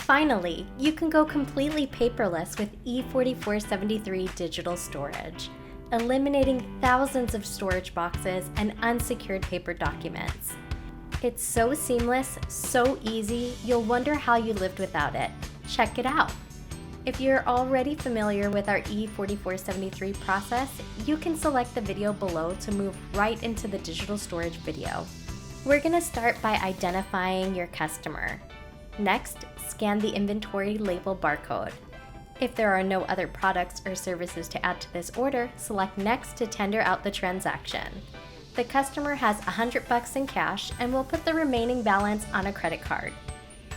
Finally, you can go completely paperless with E4473 digital storage, eliminating thousands of storage boxes and unsecured paper documents. It's so seamless, so easy, you'll wonder how you lived without it. Check it out. If you're already familiar with our E4473 process, you can select the video below to move right into the digital storage video. We're going to start by identifying your customer. Next, scan the inventory label barcode. If there are no other products or services to add to this order, select Next to tender out the transaction. The customer has $100 in cash and will put the remaining balance on a credit card.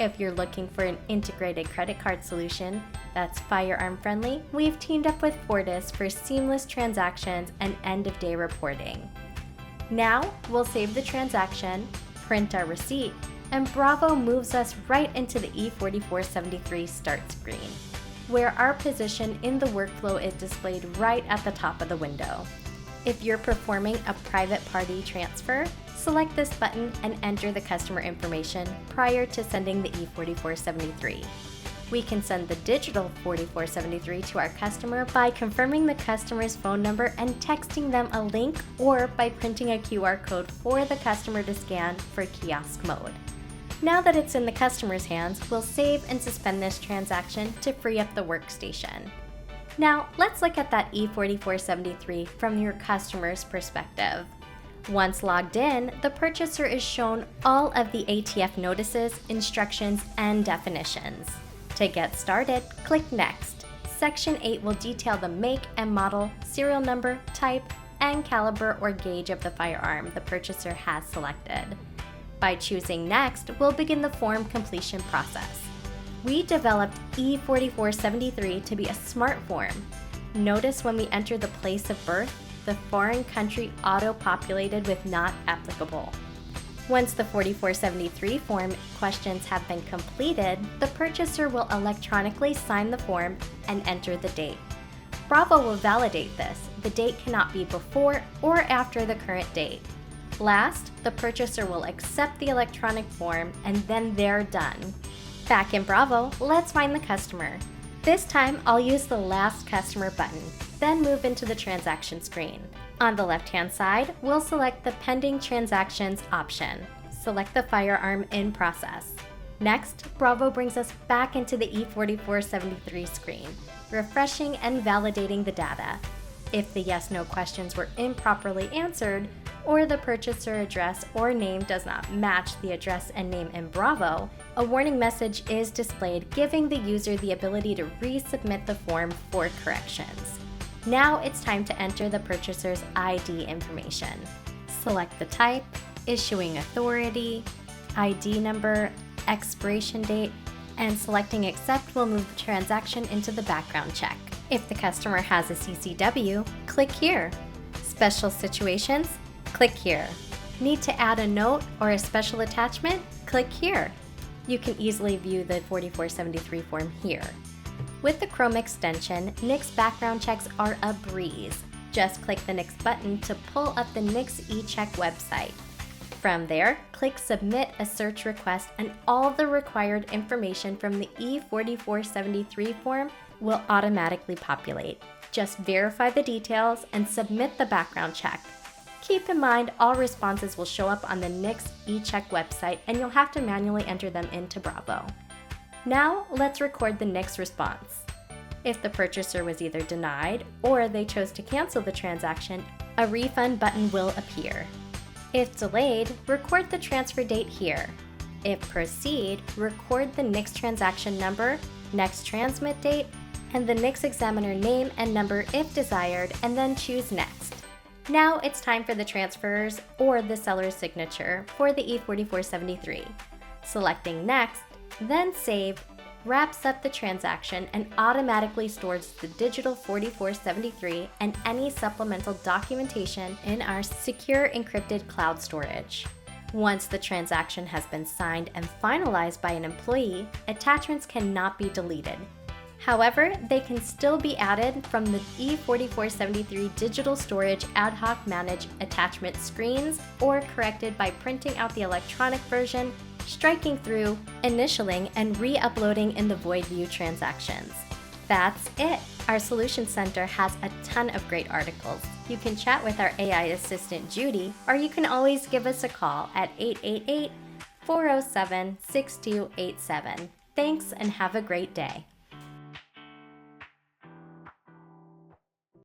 If you're looking for an integrated credit card solution that's Firearm friendly, we've teamed up with Fortis for seamless transactions and end-of-day reporting. Now, we'll save the transaction, print our receipt, and Bravo moves us right into the E4473 start screen, where our position in the workflow is displayed right at the top of the window. If you're performing a private party transfer, select this button and enter the customer information prior to sending the E4473. We can send the digital 4473 to our customer by confirming the customer's phone number and texting them a link, or by printing a QR code for the customer to scan for kiosk mode. Now that it's in the customer's hands, we'll save and suspend this transaction to free up the workstation. Now, let's look at that E4473 from your customer's perspective. Once logged in, the purchaser is shown all of the ATF notices, instructions, and definitions. To get started, click Next. Section 8 will detail the make and model, serial number, type, and caliber or gauge of the firearm the purchaser has selected. By choosing Next, we'll begin the form completion process. We developed E4473 to be a smart form. Notice when we enter the place of birth, the foreign country auto-populated with not applicable. Once the 4473 form questions have been completed, the purchaser will electronically sign the form and enter the date. Bravo will validate this. The date cannot be before or after the current date. Last, the purchaser will accept the electronic form and then they're done. Back in Bravo, let's find the customer. This time, I'll use the Last Customer button, then move into the transaction screen. On the left-hand side, we'll select the Pending Transactions option. Select the firearm in process. Next, Bravo brings us back into the E4473 screen, refreshing and validating the data. If the yes/no questions were improperly answered, or the purchaser address or name does not match the address and name in Bravo, a warning message is displayed giving the user the ability to resubmit the form for corrections. Now it's time to enter the purchaser's ID information. Select the type, issuing authority, ID number, expiration date, and selecting Accept will move the transaction into the background check. If the customer has a CCW, click here. Special situations, click here. Need to add a note or a special attachment? Click here. You can easily view the 4473 form here. With the Chrome extension, NICS background checks are a breeze. Just click the NICS button to pull up the NICS eCheck website. From there, click Submit a search request and all the required information from the E4473 form will automatically populate. Just verify the details and submit the background check. Keep in mind, all responses will show up on the NICS eCheck website and you'll have to manually enter them into Bravo. Now, let's record the NICS response. If the purchaser was either denied or they chose to cancel the transaction, a refund button will appear. If delayed, record the transfer date here. If proceed, record the NICS transaction number, next transmit date, and the NICS examiner name and number if desired, and then choose Next. Now it's time for the transfer's or the seller's signature for the E4473. Selecting Next, then Save, wraps up the transaction and automatically stores the digital 4473 and any supplemental documentation in our secure encrypted cloud storage. Once the transaction has been signed and finalized by an employee, attachments cannot be deleted. However, they can still be added from the E4473 digital storage ad hoc manage attachment screens or corrected by printing out the electronic version striking through, initialing, and re-uploading in the void view transactions. That's it! Our Solution Center has a ton of great articles. You can chat with our AI assistant Judy, or you can always give us a call at 888-407-6287. Thanks and have a great day.